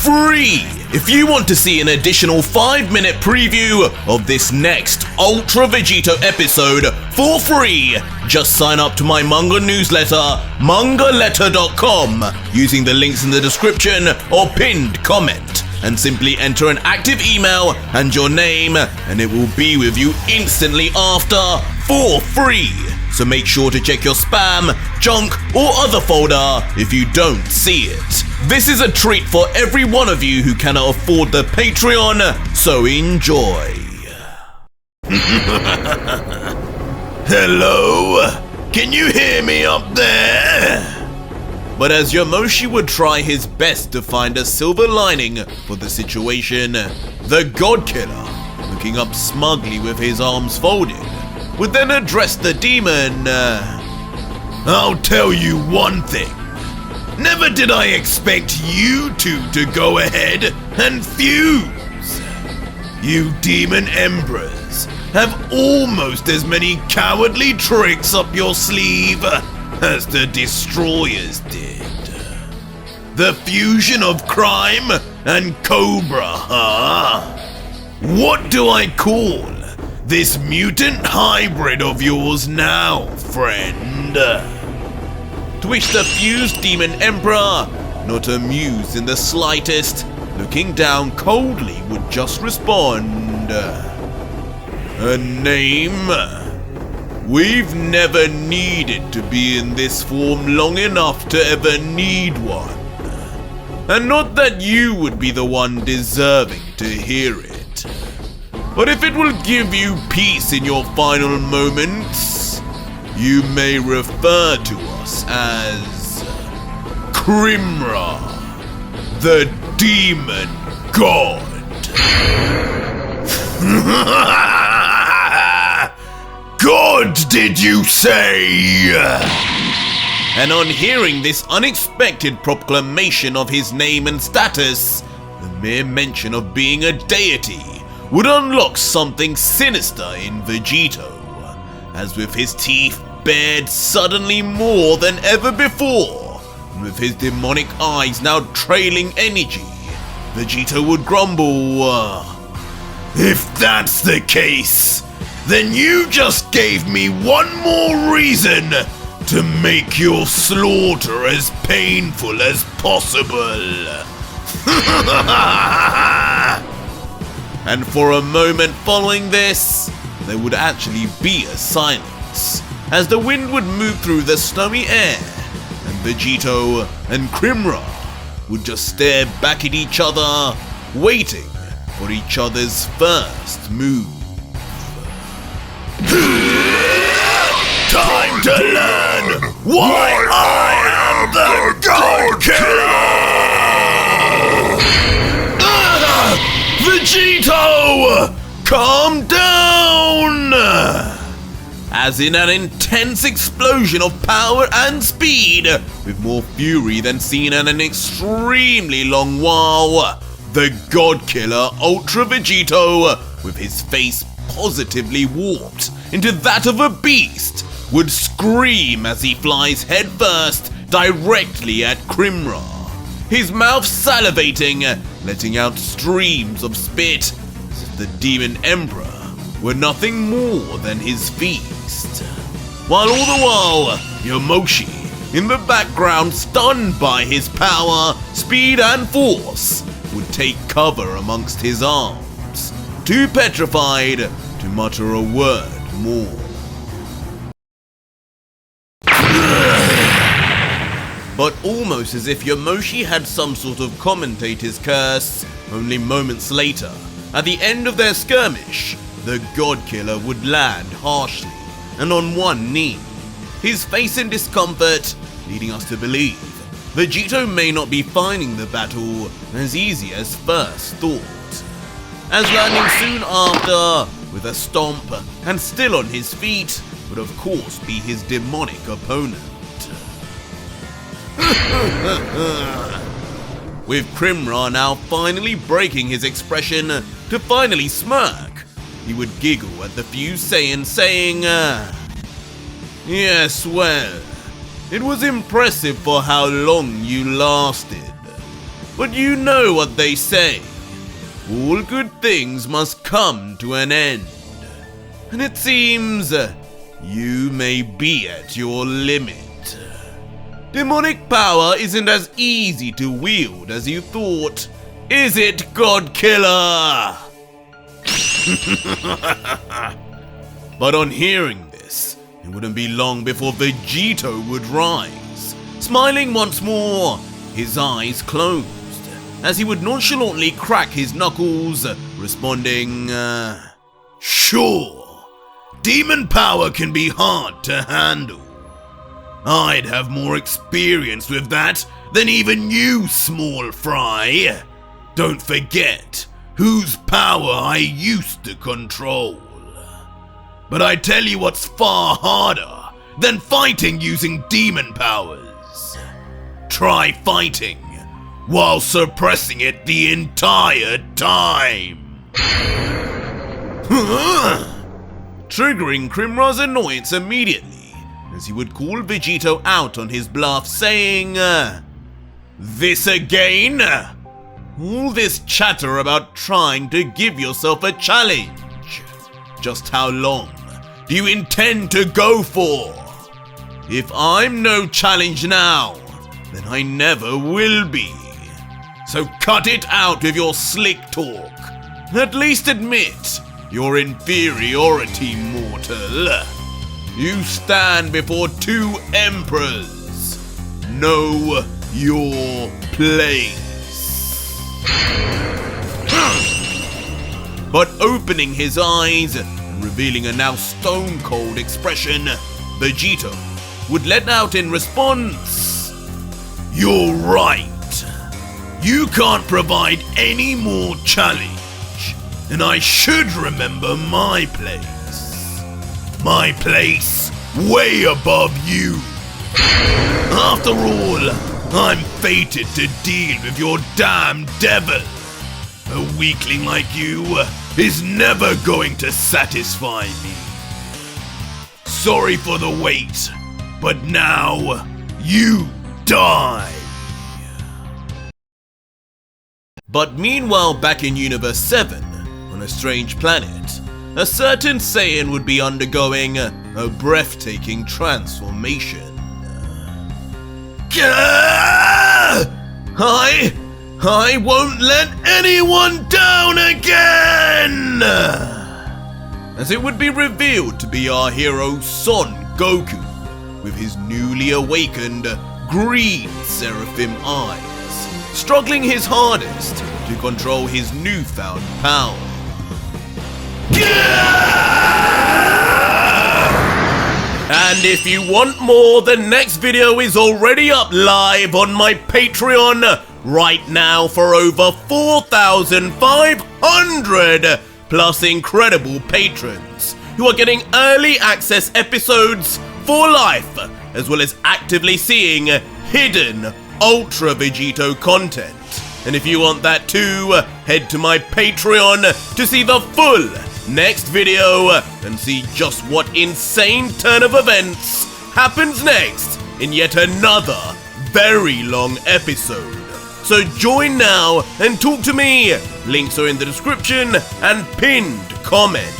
free! If you want to see an additional 5-minute preview of this next Ultra Vegito episode for free, just sign up to my manga newsletter, mangaletter.com, using the links in the description or pinned comment, and simply enter an active email and your name, and it will be with you instantly after for free. So make sure to check your spam, junk, or other folder if you don't see it. This is a treat for every one of you who cannot afford the Patreon, so enjoy. Hello? Can you hear me up there? But as Yamoshi would try his best to find a silver lining for the situation, the God Killer, looking up smugly with his arms folded, would then address the demon. I'll tell you one thing. Never did I expect you two to go ahead and fuse. You demon emperors have almost as cowardly cowardly tricks up your sleeve as the destroyers did. The fusion of crime and cobra, huh? What do I call this mutant hybrid of yours now, friend? To which the fused demon emperor, not amused in the slightest, looking down coldly, would just respond, a name? We've never needed to be in this form long enough to ever need one. And not that you would be the one deserving to hear it. But if it will give you peace in your final moments, you may refer to us as Crimra, the Demon God. God, did you say? And on hearing this unexpected proclamation of his name and status, the mere mention of being a deity would unlock something sinister in Vegito, as with his teeth bared suddenly more than ever before, and with his demonic eyes now trailing energy, Vegito would grumble, if that's the case, then you just gave me one more reason to make your slaughter as painful as possible. And for a moment following this, there would actually be a silence, as the wind would move through the snowy air, and Vegito and Crimra would just stare back at each other, waiting for each other's first move. Time to learn why I am the God Killer! Vegito! Calm down! As in an intense explosion of power and speed, with more fury than seen in an extremely long while, the God Killer Ultra Vegito, with his face positively warped into that of a beast, would scream as he flies headfirst directly at Crimra, his mouth salivating, letting out streams of spit, as if the Demon Emperor were nothing more than his feast. While all the while, Yamoshi, in the background, stunned by his power, speed and force, would take cover amongst his arms, too petrified to mutter a word more. But almost as if Yamoshi had some sort of commentator's curse, only moments later, at the end of their skirmish, the God Killer would land harshly and on one knee, his face in discomfort, leading us to believe Vegito may not be finding the battle as easy as first thought, as landing soon after with a stomp and still on his feet would of course be his demonic opponent. With Crimra now finally breaking his expression to finally smirk, he would giggle at the fused Saiyan, saying, yes, well, it was impressive for how long you lasted. But you know what they say. All good things must come to an end. And it seems you may be at your limit. Demonic power isn't as easy to wield as you thought. Is it, God Killer? But on hearing this, it wouldn't be long before Vegito would rise, smiling once more, his eyes closed, as he would nonchalantly crack his knuckles, responding, Sure, demon power can be hard to handle. I'd have more experience with that than even you, small fry. Don't forget whose power I used to control. But I tell you what's far harder than fighting using demon powers. Try fighting while suppressing it the entire time. Triggering Crimra's annoyance immediately, as he would call Vegito out on his bluff, saying, This again? All this chatter about trying to give yourself a challenge. Just how long do you intend to go for? If I'm no challenge now, then I never will be. So cut it out with your slick talk. At least admit your inferiority, mortal. You stand before two emperors. Know your place. But opening his eyes and revealing a now stone-cold expression, Vegito would let out in response, You're right. You can't provide any more challenge, and I should remember my place. My place way above you. After all, I'm fated to deal with your damn devil. A weakling like you is never going to satisfy me. Sorry for the wait, but now you die. But meanwhile, back in Universe 7, on a strange planet, a certain Saiyan would be undergoing a breathtaking transformation. I won't let anyone down again! As it would be revealed to be our hero Son Goku, with his newly awakened green seraphim eyes, struggling his hardest to control his newfound power. And if you want more, the next video is already up live on my Patreon right now for over 4,500 plus incredible patrons who are getting early access episodes for life, as well as actively seeing hidden Ultra Vegito content. And if you want that too, head to my Patreon to see the full next video and see just what insane turn of events happens next in yet another very long episode. So join now and talk to me. Links are in the description and pinned comment.